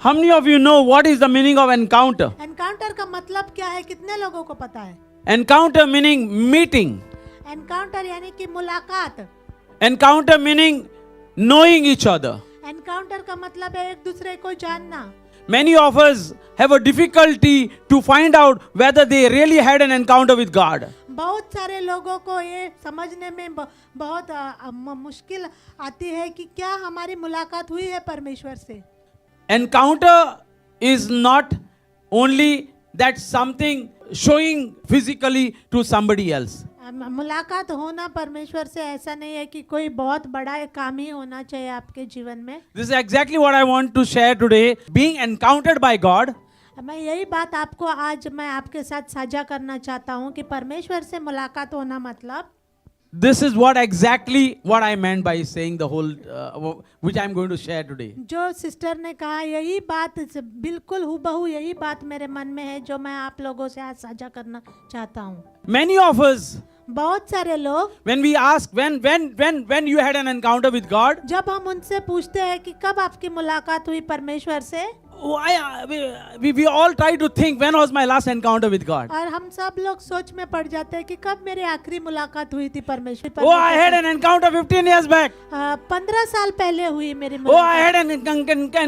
How many of you know what is the meaning of encounter? Encounter का मतलब क्या है, कितने लोगों को पता है? Encounter meaning meeting. एनकाउंटर यानी कि मुलाकात. Encounter meaning knowing each other. Encounter का मतलब है एक दूसरे को जानना. Many of us have a difficulty to find out whether they really had an encounter with God. बहुत सारे लोगों को ये समझने में बहुत मुश्किल आती है कि क्या हमारी मुलाकात हुई है परमेश्वर से. Encounter is not only that something showing physically to somebody else. मुलाकात होना परमेश्वर से ऐसा नहीं है कि कोई बहुत बड़ा एक काम ही होना चाहिए आपके जीवन में. This is exactly what I want to share today. Being encountered by God मैं यही बात आपको आज मैं आपके साथ साझा करना चाहता हूँ कि परमेश्वर से मुलाकात होना मतलब. This is what exactly what I meant by saying the whole which I am going to share today. जो सिस्टर ने कहा यही बात बिल्कुल हूबहू यही बात मेरे मन में है जो मैं आप लोगों से आज साझा करना चाहता हूँ. Many of us, बहुत सारे लोग when we ask when you had an encounter with God, जब हम उनसे पूछते हैं कि कब आपकी मुलाकात हुई परमेश्वर से, we all try to think when was my last encounter with God. और हम सब लोग सोच में पड़ जाते हैं कि कब मेरी आखिरी मुलाकात हुई थी परमेश्वर. Oh, I had an encounter 15 years back. 15 साल पहले हुई मेरी Oh, I मुलाकात. had an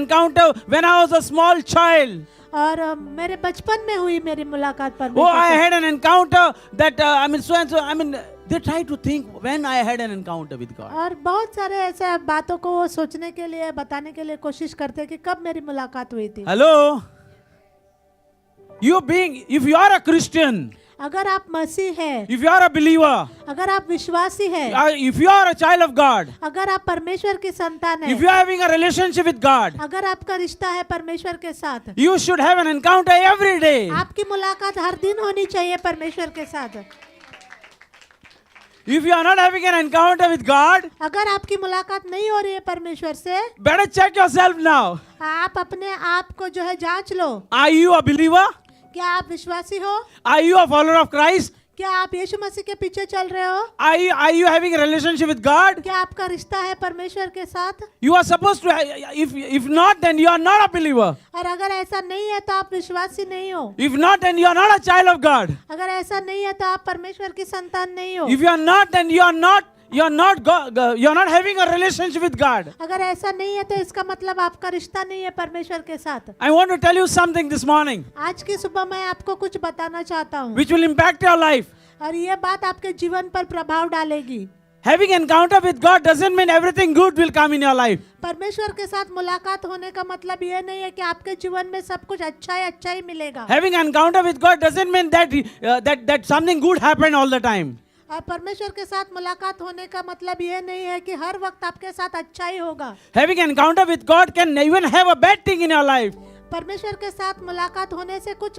encounter when I was a small child. और मेरे बचपन में हुई मेरी मुलाकात Oh, I परमेश्वर से. had an encounter that so and so. They try to think when I had an encounter with God. और बहुत सारे ऐसे बातों को वो सोचने के लिए बताने के लिए कोशिश करते हैं कि कब मेरी मुलाकात हुई थी. Hello? If you are a Christian, अगर आप मसीह हैं, if you are a believer, अगर आप विश्वासी हैं, if you are a child of God, अगर आप परमेश्वर की संतान if हैं, you are having a relationship with God, अगर आपका रिश्ता है परमेश्वर के साथ, you should have an encounter every day. आपकी मुलाकात हर दिन होनी चाहिए परमेश्वर के साथ. If you are not having an encounter with God, अगर आपकी मुलाकात नहीं हो रही है परमेश्वर से, better check yourself now. आप अपने आप को जो है जांच लो. Are you a believer? क्या आप विश्वासी हो? Are you a follower of Christ? क्या आप यीशु मसीह के पीछे चल रहे हो? Are you having a relationship with God? क्या आपका रिश्ता है परमेश्वर के साथ? You are supposed to. If not, then you are not a believer. और अगर ऐसा नहीं है तो आप विश्वासी नहीं हो. If not, then you are not a child of God. अगर ऐसा नहीं है तो आप परमेश्वर की संतान नहीं हो. If you are not, then you are not having a relationship with God. अगर ऐसा नहीं है तो इसका मतलब आपका रिश्ता नहीं है परमेश्वर के साथ. I want to tell you something this morning, आज की सुबह मैं आपको कुछ बताना चाहता हूँ which will impact your life. और ये बात आपके जीवन पर प्रभाव डालेगी. Having encounter with God doesn't mean everything good will come in your life. परमेश्वर के साथ मुलाकात होने का मतलब ये नहीं है कि आपके जीवन में सब कुछ अच्छा ही मिलेगा. Having encounter with God doesn't mean that something good happened all the time. और परमेश्वर के साथ मुलाकात होने का मतलब ये नहीं है कि हर वक्त आपके साथ अच्छा ही होगा. Having encounter with God can even have a bad thing in your life. परमेश्वर के साथ मुलाकात होने से कुछ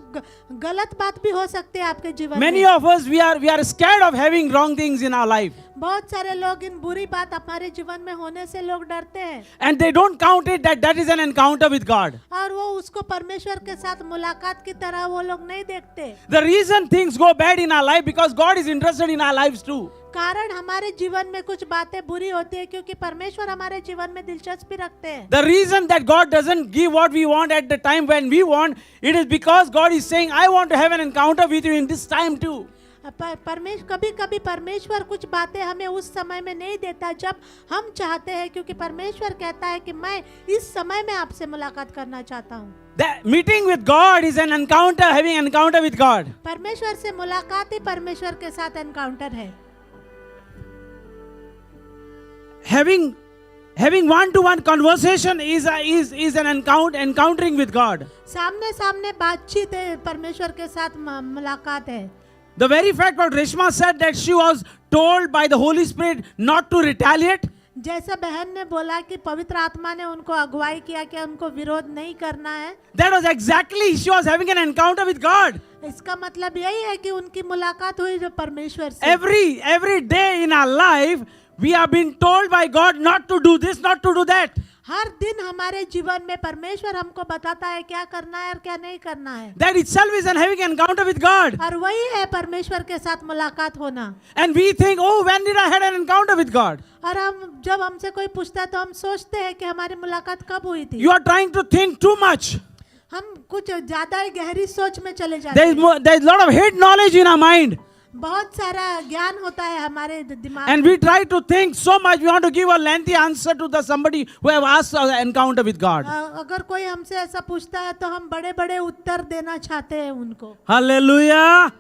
गलत बात भी हो सकती है आपके जीवन Many में. of us we are scared of having wrong things in our life, बहुत सारे लोग इन बुरी बात हमारे जीवन में होने से लोग डरते हैं and they don't count it that is an encounter with God. और वो उसको परमेश्वर के साथ मुलाकात की तरह वो लोग नहीं देखते. The reason things go bad in our life because God is interested in our lives too. कारण हमारे जीवन में कुछ बातें बुरी होती है क्योंकि परमेश्वर हमारे जीवन में दिलचस्पी रखते हैं. The reason that God doesn't give what we want at the time when we want, it is because God is saying, I want to have an encounter with you in this time too. कभी कभी परमेश्वर कुछ बातें हमें उस समय में नहीं देता जब हम चाहते हैं, क्योंकि परमेश्वर कहता है कि मैं इस समय में आपसे मुलाकात करना चाहता हूँ. That meeting with God is an encounter, having an encounter with God. परमेश्वर से मुलाकात ही परमेश्वर के साथ एनकाउंटर है. Having one-to-one conversation is an encountering with God. सामने सामने बातचीत है, परमेश्वर के साथ मुलाकात है. The very fact what Reshma said that she was told by the Holy Spirit not to retaliate. जैसा बहन ने बोला कि पवित्र आत्मा ने उनको अगुवाई किया कि उनको विरोध नहीं करना है. That was exactly she was having an encounter with God. इसका मतलब यही है कि उनकी मुलाकात हुई जो परमेश्वर से. Every day in our life we have been told by God not to do this, not to do that. हर दिन हमारे जीवन में परमेश्वर हमको बताता है क्या करना है और क्या नहीं करना है, That itself is an having an encounter with God. और वही है परमेश्वर के साथ मुलाकात होना। And we think, oh, when did I had an encounter with God? और हम जब हमसे कोई पूछता है तो हम सोचते हैं कि हमारी मुलाकात कब हुई थी। You are trying to think too much. हम कुछ ज्यादा ही गहरी सोच में चले जाते There is हैं। there is a lot of hidden knowledge in our mind. बहुत सारा ज्ञान होता है हमारे दिमाग And में। we try to think so much. We want to give a lengthy answer to the somebody who have asked an encounter with God. अगर कोई हमसे ऐसा पूछता है तो हम बड़े बड़े उत्तर देना चाहते हैं उनको। Hallelujah.